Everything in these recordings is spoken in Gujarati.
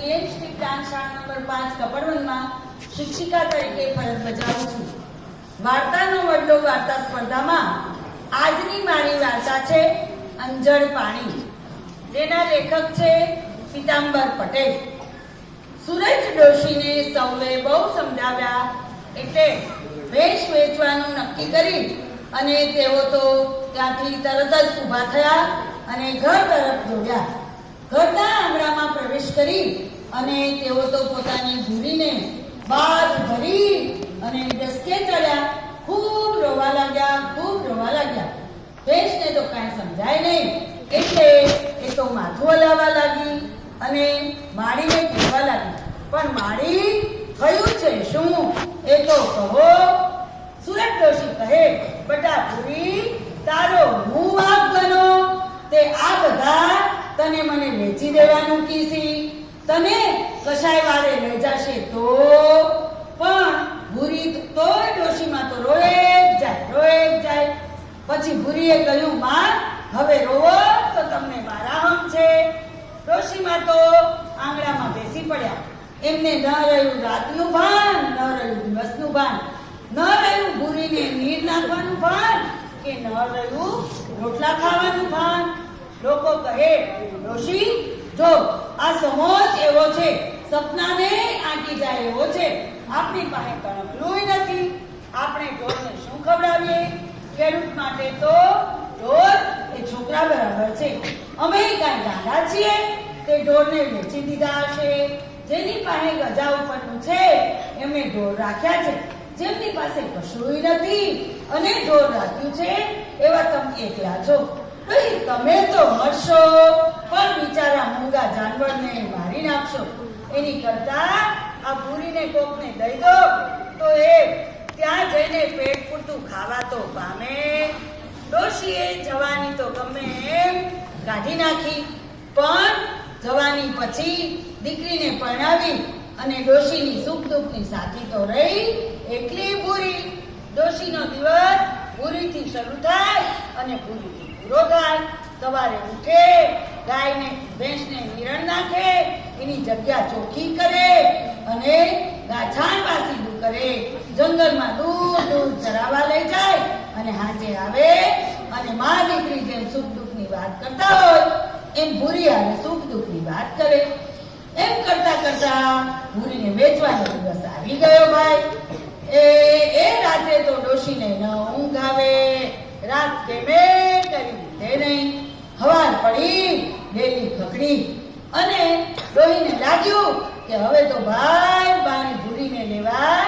વીએમ સ્ટ્રીટ ડાન્સ શાળા નંબર 5 કપડવંજમાં શિક્ષિકા તરીકે ફરજ બજાવું છું. વાર્તાનો વડલો વાર્તા સ્પર્ધામાં આજની મારી વાર્તા છે અંજળ પાણી, જેના લેખક છે પીતાંબર પટેલ. સુરજ ડોશીને સૌએ બહુ સમજાવ્યા એટલે ભેંસ વેચવાનું નક્કી કરી અને તેઓ તો ત્યાંથી તરત જ ઊભા થયા અને ઘર તરફ દોડ્યા. ઘરના આંગણામાં પ્રવેશ કરી અને તેઓ તો પોતાની ભૂરીને બાદ ભરી અને ડસકે ચડ્યા. ખૂબ રોવા લાગ્યા. ભેંસને તો કાંઈ સમજાય નહીં એટલે એ તો માથું હલાવવા લાગી અને માળીને કહેવા લાગી, પણ માળી, થયું છે શું એ તો કહો. સુરજ ડોશી કહે, બટા ભૂરી, તારો હું વાઘ બનો તે આ બધા તને મને વેચી દેવાનું કીધી, તને કશાય વાળે લઈ જશે તો. પણ ભૂરી તોય ડોશીમાં તો રોએ જ જાય. પછી ભૂરીએ કહ્યું, માં, હવે રોવો તો તમને મારાહમ છે. ડોશીમાં તો આંગણામાં બેસી પડ્યા. એમને ન રહ્યું રાતનું ભાન, ન રહ્યું દિવસનું ભાન, ન રહ્યું ભૂરીને નીર નાખવાનું ભાન, કે ન રહ્યું રોટલા ખાવાનું ભાન. લોકો કહે, ડોશી, જો આ સમોજ એવો છે, સપનાને આંટી જાય એવો છે. આપણી પાસે કણકલુંય નથી, આપણે ઢોરને શું ખવડાવીએ? ખેડૂત માટે તો ઢોર એ છોકરા બરાબર છે. અમે કાંઈ ગાંડા છીએ તે ઢોરને વેચી દીધા હશે? જેની પાસે ગજા ઉપરનું છે એમને ઢોર રાખ્યા છે, જેમની પાસે કશુંય નથી અને ઢોર રાખ્યું છે એવા તમે એકલા છો. તમે તો મરશો, પણ બિચારા મૂંગા જાનવરને મારી નાખશો. એની કરતા આ ભૂરીને કોકને દઈ દો તો એ ત્યાં જઈને પેટ પૂરતું ખાવા તો પામે. ડોશીએ જવાની તો ગમે એમ કાઢી નાખી, પણ જવાની પછી દીકરીને પરણાવી અને ડોશીની સુખ દુઃખની સાથી તો રહી એકલી ભૂરી. ડોશીનો દિવસ ભૂરીથી શરૂ થાય અને ભૂરીથી પૂરો થાય. સવારે ઉઠે, ગાયને ભેંસને નિરણ નાખે, એની જગ્યા ચોખ્ખી કરે અને ગાછાણ પાસીદું કરે, જંગલમાં દૂર ચરાવવા લઈ જાય અને હાજે આવે અને મા દીકરી જેમ સુખ દુઃખની વાત કરતા હોય એમ ભૂરી આવે સુખ દુઃખની વાત કરે. એમ કરતા ભૂરીને વેચવાનો દિવસ આવી ગયો. ભાઈ એ રાત્રે તો ડોશીને ન ઊંઘ આવે, રાત કેમે કરી દીધે નહીં. હવાર પડી, ડેલી ખકડી અને ડોહીને લાગ્યું કે હવે તો ભાઈ બાની ભૂરીને લેવા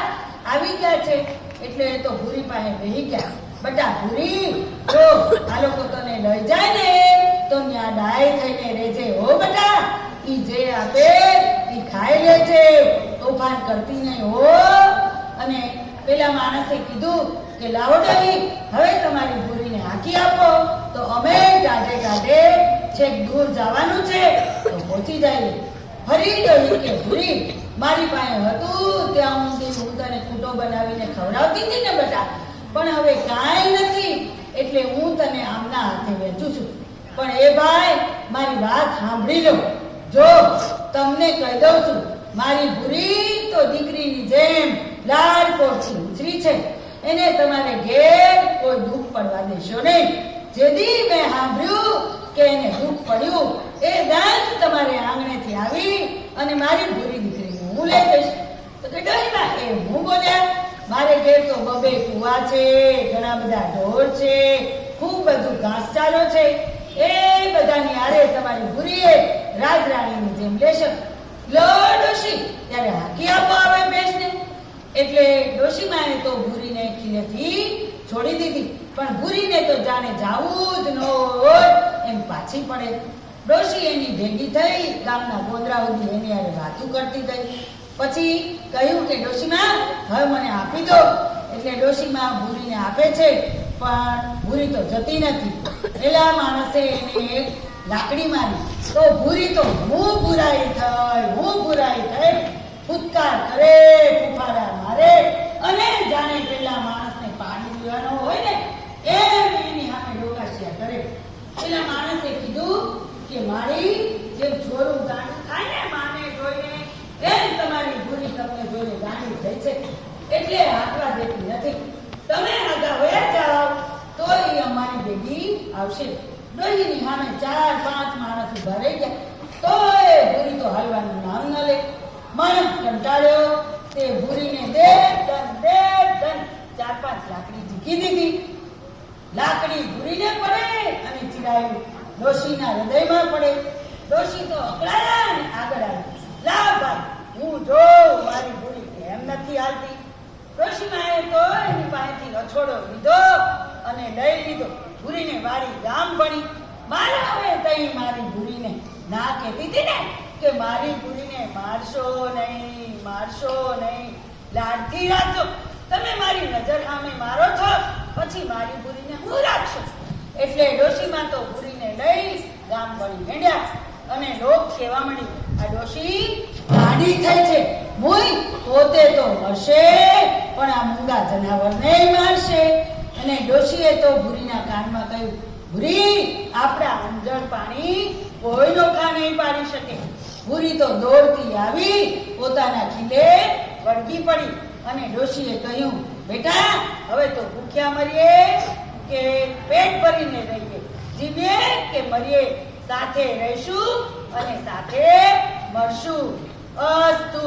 આવી ગયા છે. એટલે તો ભૂરી પાસે બેહી ગયા. બટા ભૂરી, જો આ લોકો તને લઈ જાય ને તો ત્યાં ડાય થઈને રહેજે હો બટા. ઈ જે આપે ઈ ખાઈ લેજે, તોફાન કરતી નહીં હો. અને પેલા માણસે કીધું કે લાવો ડોહી, હવે તમારી ભૂરીને હાંકી આપો તો અમે ગાઢે છેક દૂર જવાનું છે તો પહોંચી જાય. ફરી ડોહી કે, ભૂરી, મારી પાસે હતું ત્યાં હું તને કૂટો બનાવીને ખવડાવતી હતી ને બેટા, પણ હવે કાંઈ નથી એટલે હું તને આમના હાથે વેચું છું. પણ એ ભાઈ, મારી વાત સાંભળી લો. જો તમને કહી દઉં છું, મારી ભૂરી તો દીકરીની જેમ લાડકોડથી ઉછરી છે. એને તમારે ઘેર કોઈ દુઃખ પડવા દેશો નહીં. જેદી મેં સાંભળ્યું કે એને દુઃખ પડ્યું એ દાન તમારે આંગણેથી આવી અને મારી ભૂરી દીકરીને હું લઈ જઈશ. તો કે ડોહીમાં એ હું બોલ્યા, મારે ઘેર તો બબે કુવા છે, ઘણા બધા ઢોર છે, ખૂબ બધું ઘાસચારો છે. એ બધાની આરે તમારી ભૂરીએ રાજરાણીની જેમ લેશે. લો ડોશી, ત્યારે હાકી આપો આવે ભેંસને. એટલે ડોશીમાએ તો ભૂરીને ખીલેથી છોડી દીધી, પણ ભૂરીને તો જાણે જાવું જ ન હોય એમ પાછી પડે. ડોશી એની ભેગી થઈ ગામના ગોંદરા સુધી એની આરે વાતું કરતી ગઈ. પછી કહ્યું કે ડોશીમા, હવે મને આપી દો. એટલે ડોશીમા ભૂરીને આપે છે, પણ ભૂરી તો જતી નથી. પેલા માણસે એને એક લાકડી મારી તો ભૂરી તો હું બુરાઈ થઈ ફૂટકાર કરે, ફૂફાડા મારે અને જાણે પેલા માણસને પાણી પીવાનો હોય ને એમ એની સામે ડોકાશિયા કરે. પેલા માણસે કીધું કે મારી જેમ છોરું ગાંઠ ખાય ને માને જોઈને છે, એટલે હાંકવા દેતી નથી. તમે આગા વયા જાઓ તો એ અમારી ભેગી આવશે. ડોહીની સામે 4-5 માણસ ઉભા રહી ગયા તો એ ભૂરી તો હાલવાનું નામ ન લે. માણસ કંટાળ્યો તે ભૂરીને દે ધન 4-5 લાકડી ઝીકી દીધી. લાકડી ભૂરીને પડે અને ચિરાયું ડોશીના હૃદયમાં પડે. ડોશી તો અકળાયા અને આગળ આવી. લાવ ભાઈ, હું જોઉં મારી ભૂરી કેમ નથી હાલતી. ડોશીમાએ તો એની પાસેથી રછોડો લીધો અને લઈ લીધો. ભૂરીને વાળી ગામ ભણી. મારે હવે તઈ મારી ભૂરીને ના કહેતી હતી ને કે મારી ભૂરીને મારશો નહીં, લાડથી રાખજો. તમે મારી નજર સામે મારો છો, પછી મારી ભૂરીને હું રાખશો. એટલે ડોશીમાં તો ભૂરીને લઈ ગામ ભણી હેડ્યા અને લોક કહેવા માંડ્યું, આ ડોશી આડી થઈ છે. મુઈ પોતે તો હશે પણ આ મૂંગા જનાવરને મારશે. અને ડોશીએ તો ભૂરીના કાનમાં કહ્યું, ભૂરી, આપણા અંજળ પાણી કોઈ નોખા નહીં પાડી શકે. ભૂરી તો દોડતી આવી પોતાના ખીલે વળગી પડી અને ડોશીએ કહ્યું, બેટા, હવે તો ભૂખ્યા મરીએ કે પેટ ભરીને રહીએ, જીવીએ કે મરીએ, સાથે રહીશું અને સાથે મરશું. અસ્તુ.